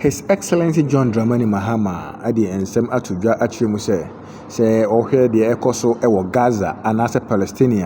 His Excellency John Dramani Mahama adi ensem atudwa akyere mu sɛ ɔhwɛ deɛ ɛkɔ so ɛwɔ Gaza anaasɛ Palestine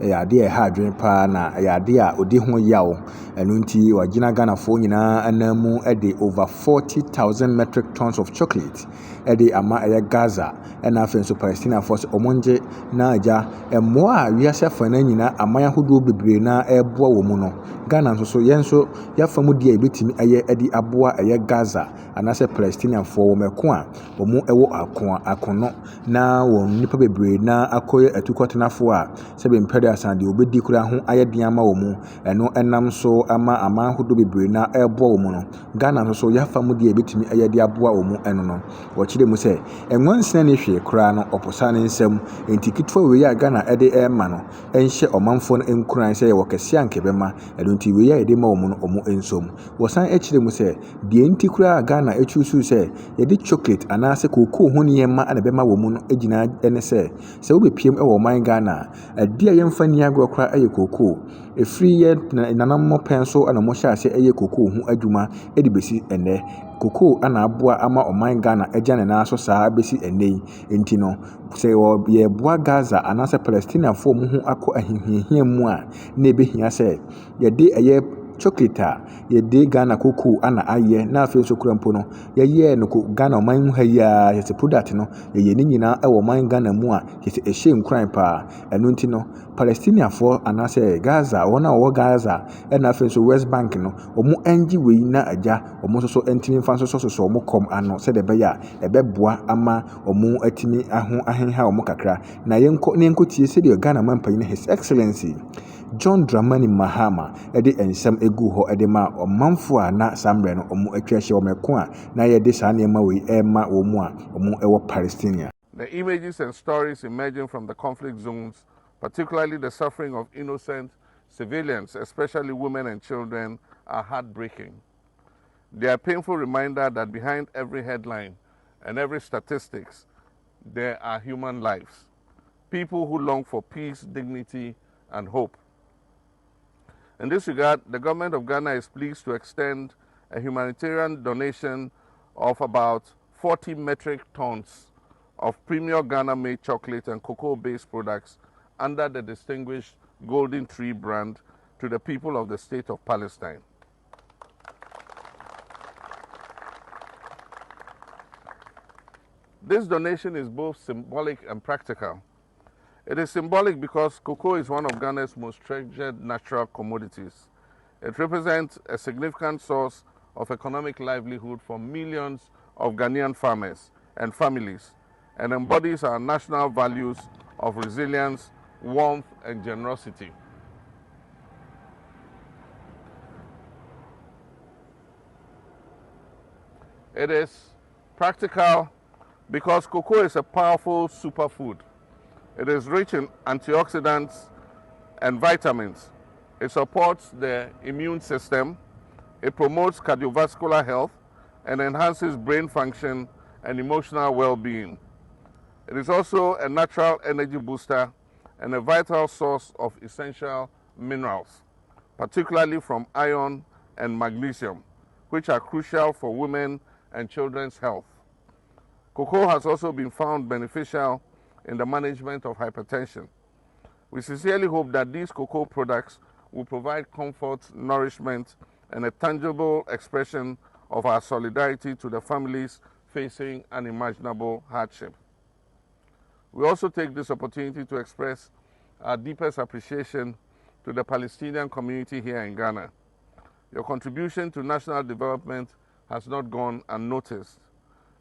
ade ɛha adwen paa na ade a odi ho yaw ɛno nti wagyina Ghanafoɔ nyinaa anan mu de over 40,000 metric tons of chocolate ɛde ama ɛyɛ Gaza ɛna afei nso Palestiniafoɔ sɛ ɔmongye na agya mmoa a wiase afa na nyinaa aman ahodoɔ bebree na ɛboa wɔ mu no Ghana nso so yɛn nso yɛafa mu deɛ ebetimi ɛyɛ ɛde aboa ɛyɛ Gaza anaasɛ Palestiniafoɔ wɔ mɛko a wɔn ɛwɔ akono na wɔn nipa bebree na akɔyɛ atukɔtenafoɔ a sɛ bɛmpɛde asan deɛ obɛdi kura ho ayɛ den ama wɔn mu ɛno ɛnam so ama aman ahodoɔ bebree na ɛboa wɔn mu no Ghana nso so yɛafa mu deɛ ebetimi ɛyɛ de aboa wɔn mu ɛno no wɔkyerɛ mu sɛ ɛnwansena ne hwee koraa no ɔposa ne nsam enti ketewa wei a Ghana ɛde ɛma no ɛnhyɛ ɔmanfoɔ no nkuran sɛ yɛwɔ kɛse anke bɛma ɛno nti wei a yɛde ma wɔn no ɔmo nsom wɔsan akyerɛ mu sɛ deɛ nti koraa Ghana ɛtwusu sɛ yɛde chocolate anaasɛ kokoo ho nneɛma ana bɛma wɔn mu no egyina ɛne sɛ wobɛpiem ɛwɔ ɔman Ghana adi a yɛmfa ni agorɔ koraa ɛyɛ kokoo efiri yɛ nanam pɛn so ana mo hyɛ ase ɛyɛ kokoo ho adwuma ɛde besi ɛnɛ kokoo ana aboa ama ɔman Ghana agya ne nan so saa besi ɛnɛ yi enti no sɛ yɛboa Gaza anaasɛ Palestiniafoɔ mu ho akɔ ahihia mu a na ebehia sɛ yɛde ɛyɛ chocolate a yɛde Ghana kokoo ana ayɛ na afei nso kura mpo no yɛyɛ no Ghana ɔman mu ha yi a yɛsɛ product no yɛyɛ ne nyinaa ɛwɔ ɔman Ghana mu a yɛsɛ ɛhyɛ nkuran paa ɛno nti no Palestiniafoɔ anaasɛ Gaza wɔn a wɔwɔ Gaza ɛna afei nso West Bank no wɔn ɛngye wei na agya wɔn nso so ɛntumi mfa nso so wɔn kɔm ano sɛdeɛ ɛbɛyɛ a ɛbɛboa ama wɔn atumi ahenha wɔn kakra na yɛnkɔ tie sɛdeɛ Ghana man panyin His Excellency John Dramani Mahama ɛde ensɛm egu hɔ ɛde ma ɔmanfoɔ a na sambrɛ no ɔmo atwa ahyɛ wɔn ɛko a na yɛde saa nneɛma wei ɛma wɔn mu a ɔmo ɛwɔ Palestine. The images and stories emerging from the conflict zones, particularly the suffering of innocent civilians, especially women and children, are heartbreaking. They are a painful reminder that behind every headline and every statistics, there are human lives, people who long for peace, dignity, and hope. In this regard, the government of Ghana is pleased to extend a humanitarian donation of about 40 metric tons of premium Ghana-made chocolate and cocoa-based products under the distinguished Golden Tree brand to the people of the state of Palestine. This donation is both symbolic and practical. It is symbolic because cocoa is one of Ghana's most treasured natural commodities. It represents a significant source of economic livelihood for millions of Ghanaian farmers and families and embodies our national values of resilience, warmth, and generosity. It is practical because cocoa is a powerful superfood. It is rich in antioxidants and vitamins. It supports the immune system. It promotes cardiovascular health and enhances brain function and emotional well-being. It is also a natural energy booster and a vital source of essential minerals, particularly from iron and magnesium, which are crucial for women and children's health. Cocoa has also been found beneficial in the management of hypertension. We sincerely hope that these cocoa products will provide comfort, nourishment, and a tangible expression of our solidarity to the families facing unimaginable hardship. We also take this opportunity to express our deepest appreciation to the Palestinian community here in Ghana. Your contribution to national development has not gone unnoticed.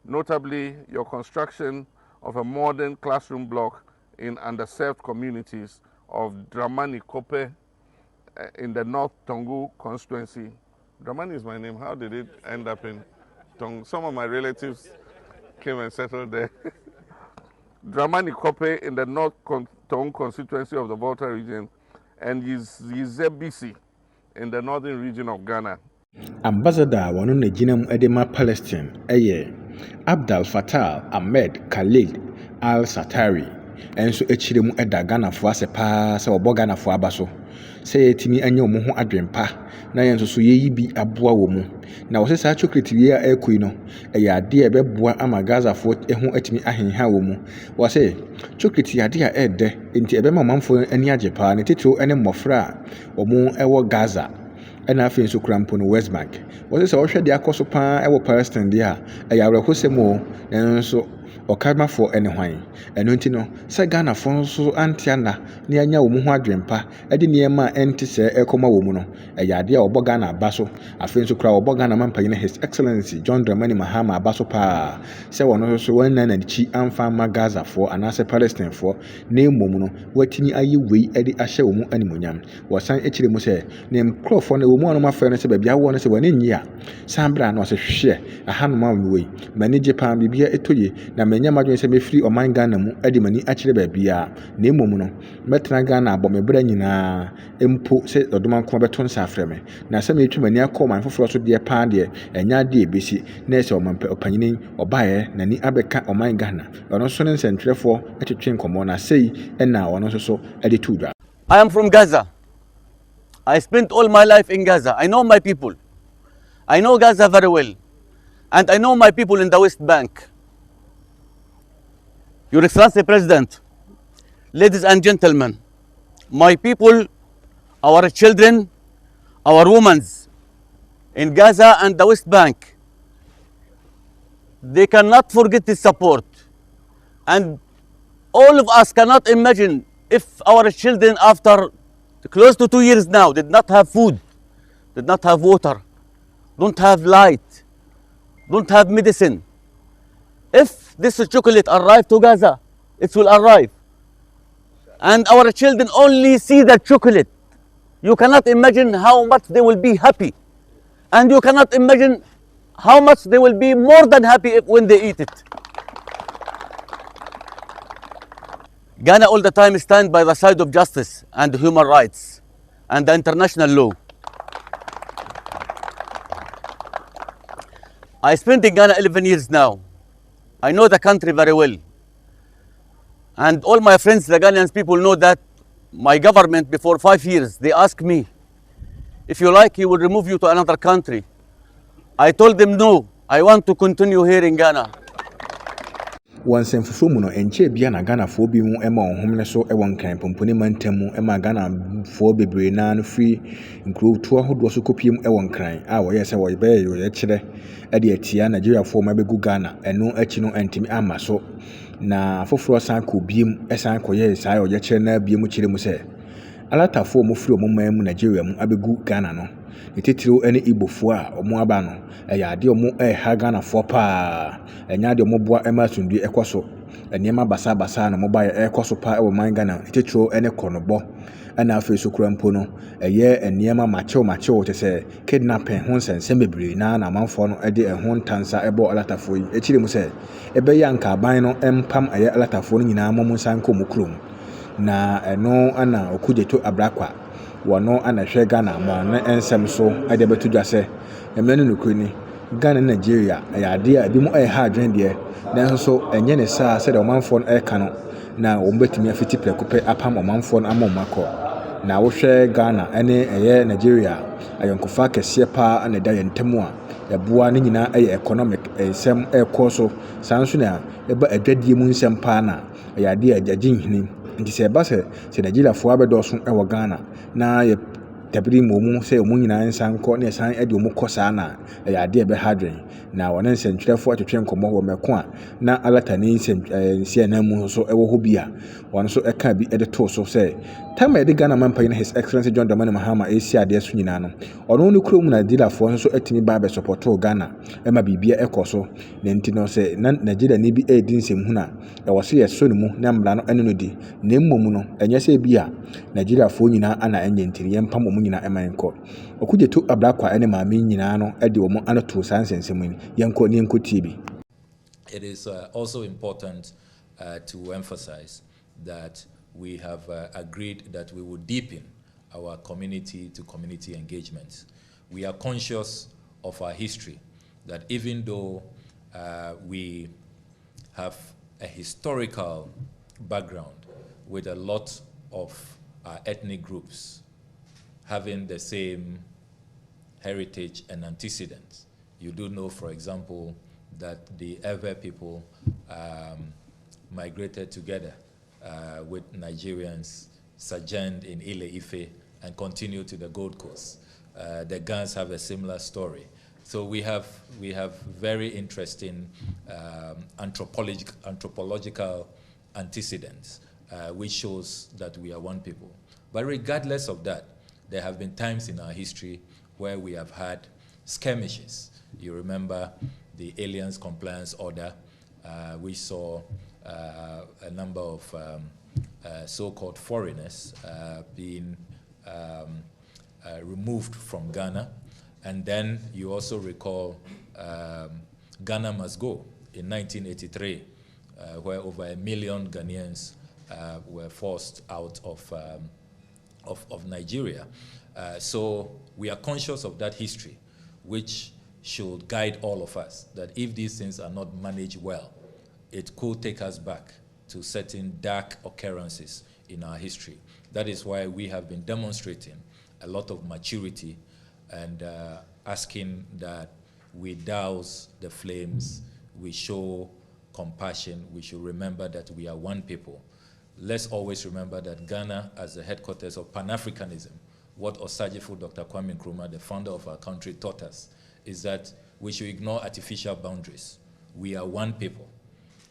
Notably, your construction of a modern classroom block in underserved communities of Dramani Kope in the North Tongu constituency. Dramani is my name. How did it end up in Tongu? Some of my relatives came and settled there. Dramani Kope in the North Tongu constituency of the Volta region and Yizebisi in the northern region of Ghana. Ambassador wano na gyina mu ɛde ma Palestine ɛyɛ Abdel Fattah Ahmed Khalid Al Satari enso akyire mu ɛda Ghanafoɔ ase paa sɛ ɔbɔ Ghanafoɔ aba so sɛ yɛtumi anya wɔn ho adwempa na yɛn nso so yɛyi bi aboa wɔ mu na wɔsɛ saa chocolate wie a ɛrekɔ yi no ɛyɛ adeɛ a ɛbɛboa ama Gazafoɔ ho atumi ahenha wɔ mu wɔsɛ chocolate yɛ adeɛ a ɛɛdɛ nti ɛbɛma ɔmanfoɔ ani agye paa ne titiriw ne mmɔfra a wɔn ɛwɔ Gaza ɛna afei nso kura mpo no West Bank wɔsɛ sɛ wɔhwɛ deɛ akɔ so paa ɛwɔ Palestine deɛ a ɛyɛ awerɛhosɛm o nanso ɔkamafoɔ ɛne hwan ɛno nti no sɛ Ghanafoɔ nso ante ana ne anya wɔn ho adwempa ɛde nneɛma a ɛnte sɛ ɛkɔma wɔ mu no ɛyɛ adeɛ a ɔbɔ Ghana aba so afei nso kura ɔbɔ Ghana mampanyin His Excellency John Dramani Mahama aba so paa sɛ wɔn nso so wɔn nan n'akyi amfa ama Gazafoɔ anaasɛ Palestinefoɔ na mmom no wɔatumi ayɛ wei ɛde ahyɛ wɔn mu animonyam wɔsan akyire mu sɛ ne nkurɔfoɔ no wɔn mu anoma afɛ no sɛ baabi awɔ no sɛ wɔn ani nye a san bra na wɔsɛ hwehwɛ ahanom a wɔn wei mani gye paa biribiara ɛtɔ yie na menya madwene sɛ mefiri ɔman Ghana mu ɛde mani akyerɛ baabi a na mmom no mɛtena Ghana abɔ me bra nyinaa mpo sɛ ɔdoma nkoma bɛto nsa afrɛ me na sɛ metwa mani akɔ ɔman foforɔ so deɛ paa deɛ ɛnya adeɛ ɛbɛsi na ɛsɛ ɔpanyini ɔbaeɛ n'ani abɛka ɔman Ghana ɔno nso ne nsɛntwerɛfoɔ ɛtwetwe nkɔmmɔ na sei ɛna ɔno nso so ɛde to dwa. I am from Gaza. I spent all my life in Gaza. I know my people. I know Gaza very well. And I know my people in the West Bank. Your Excellency President, ladies and gentlemen, my people, our children, our women in Gaza and the West Bank, they cannot forget this support. And all of us cannot imagine if our children after close to 2 years now did not have food, did not have water, don't have light, don't have medicine. If this chocolate arrive to Gaza, it will arrive. And our children only see the chocolate. You cannot imagine how much they will be happy. And you cannot imagine how much they will be more than happy when they eat it. Ghana all the time stand by the side of justice and human rights and the international law. I spent in Ghana 11 years now. I know the country very well. And all my friends, the Ghanaian people, know that my government before 5 years, they asked me, if you like, he will remove you to another country. I told them no, I want to continue here in Ghana. Wansɛm foforɔ mu no ɛnkyɛ bia na Ghanafoɔ bi mu ɛma ɔhom ne so ɛwɔ nkran pomponi mantam mu ɛma Ghanafoɔ bebree naa no firi nkurotoɔ ahodoɔ so kɔpiem ɛwɔ nkran a wɔyɛ sɛ wɔbɛyɛ yɛkyerɛ ɛde atia Nigeriafoɔ ma bɛgu Ghana ɛno akyi no ɛntimi ama so na foforɔ san kɔ biem ɛsan kɔyɛ saa ɔyɛkyerɛ na biem kyerɛ mu sɛ alatafoɔ mu firi ɔmo man mu Nigeria mu abɛgu Ghana no etitiriw ɛne Igbofoɔ a ɔmo aba no ɛyɛ adeɛ ɔmo ɛha Ghanafoɔ paa ɛnya adeɛ ɔmo boa ɛma asundue ɛkɔ so nneɛma basa na ɔmo ba yɛ ɛkɔ so paa ɛwɔ man Ghana etitiriw ɛne kɔnɔbɔ ɛna afei so kura mpo no ɛyɛ nneɛma makyew te sɛ kidnapping ho nsɛnsɛm bebree na amanfoɔ no ɛde ɛho ntansa ɛbɔ alatafoɔ yi ekyiri mu sɛ ɛbɛyɛ anka aban no ɛmpam ɛyɛ alatafoɔ no nyinaa mo nsan kɔ mo kurom na ɛno ana okudzeto abrakwa wɔno ana hwɛ Ghana ma na ensɛm so ade beto dwa sɛ ɛmɛ no nokuri ni Ghana na Nigeria ɛyɛ ade a bi mu ɛyɛ ha adwen deɛ nanso so ɛnyɛ ne saa sɛ de ɔmanfoɔ no ɛka no na wɔn betumi afiti prɛkopɛ apam ɔmanfoɔ no ama ɔmakɔ na wohwɛ Ghana ɛne ɛyɛ Nigeria ayɔnkofa kɛseɛ paa ana da yɛn ntam a ɛboa ne nyinaa ɛyɛ economic nsɛm ɛkɔ so saa nso na ɛba adwadie mu nsɛm paa na ɛyɛ ade a agye nhini nti sɛ ɛba sɛ Nigeriafoɔ abɛdɔso ɛwɔ Ghana na yɛ tabiri mu sɛ ɔmo nyinaa nsan kɔ na ɛsan ɛde ɔmo kɔ saa na ɛyɛ ade ɛbɛha adwen na wɔne nsɛntwerɛfoɔ atwetwe nkɔmmɔ wɔ mɛko a na alatani nsianan mu nso ɛwɔ hɔ bi a wɔn nso ɛka bi ɛde too so sɛ time a yɛde Ghana mampanyin His Excellency John Dramani Mahama ɛsi adeɛ so nyinaa no ɔno ne kurom na Nigeriafoɔ nso atumi ba abɛsɔpɔtoo Ghana ɛma biribia ɛkɔ so na nti no sɛ na Nigeria ne bi ɛdi nsɛm hu na ɛwɔ so yɛ so ne mu na mmara no ɛne no di na mmom no ɛnyɛ sɛ bi a Nigeriafoɔ nyinaa ana ɛnyɛ ntiri yɛmpam ɔmo nyinaa ɛma nkɔ okudzeto abrakwa ɛne maame nyinaa no ɛde ɔmo anoto saa nsɛnsɛm yi yɛnkɔ ne yɛnkɔ tie bi. It is also important to emphasize that we have agreed that we will deepen our community-to-community engagements. We are conscious of our history, that even though we have a historical background with a lot of ethnic groups having the same heritage and antecedents. You do know, for example, that the Ewe people migrated together with Nigerians, sojourned in Ile-Ife, and continued to the Gold Coast. The Gans have a similar story. So we have very interesting anthropological antecedents, which shows that we are one people. But regardless of that, there have been times in our history where we have had skirmishes. You remember the Aliens Compliance Order. We saw a number of so-called foreigners being removed from Ghana. And then you also recall Ghana Must Go in 1983, where over 1 million Ghanaians were forced out of Nigeria. So we are conscious of that history, which should guide all of us, that if these things are not managed well, it could take us back to certain dark occurrences in our history. That is why we have been demonstrating a lot of maturity and asking that we douse the flames, we show compassion, we should remember that we are one people. Let's always remember that Ghana, as the headquarters of Pan-Africanism, what Osagyefo Dr. Kwame Nkrumah, the founder of our country, taught us is that we should ignore artificial boundaries. We are one people.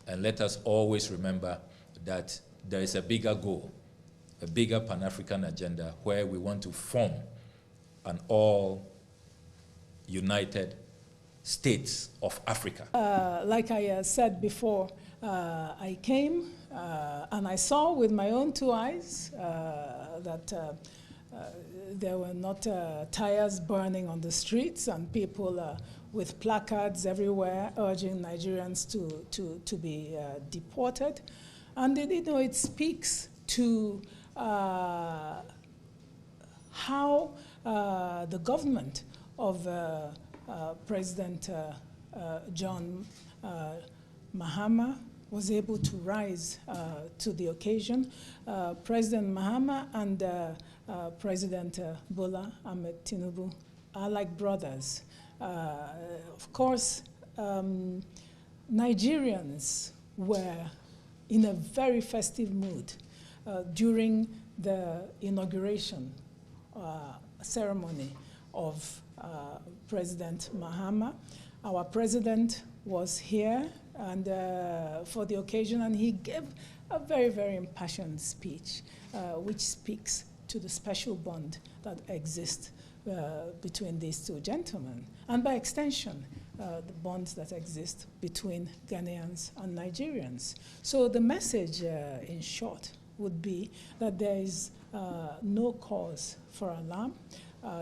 And let us always remember that there is a bigger goal, a bigger Pan-African agenda where we want to form an all-united states of Africa. Like I said before, I came and I saw with my own 2 eyes that there were not tires burning on the streets and people with placards everywhere urging Nigerians to be deported. And you know, it speaks to how the government of President John Mahama was able to rise to the occasion. President Mahama and President Bola Ahmed Tinubu are like brothers. Of course, Nigerians were in a very festive mood during the inauguration ceremony of President Mahama. Our president was here and for the occasion, and he gave a very, very impassioned speech, which speaks to the special bond that exists between these two gentlemen, and by extension, the bonds that exist between Ghanaians and Nigerians. So the message, in short, would be that there is no cause for alarm.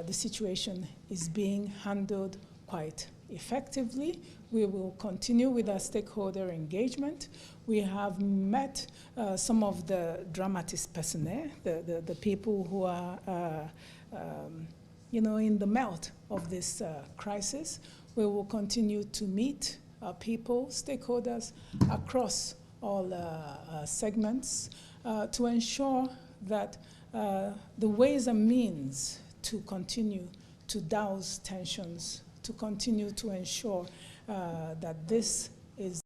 The situation is being handled quite effectively. We will continue with our stakeholder engagement. We have met some of the dramatis personae, the people who are you know, in the melt of this crisis. We will continue to meet people, stakeholders across all segments to ensure that the ways and means to continue to douse tensions, to continue to ensure that this is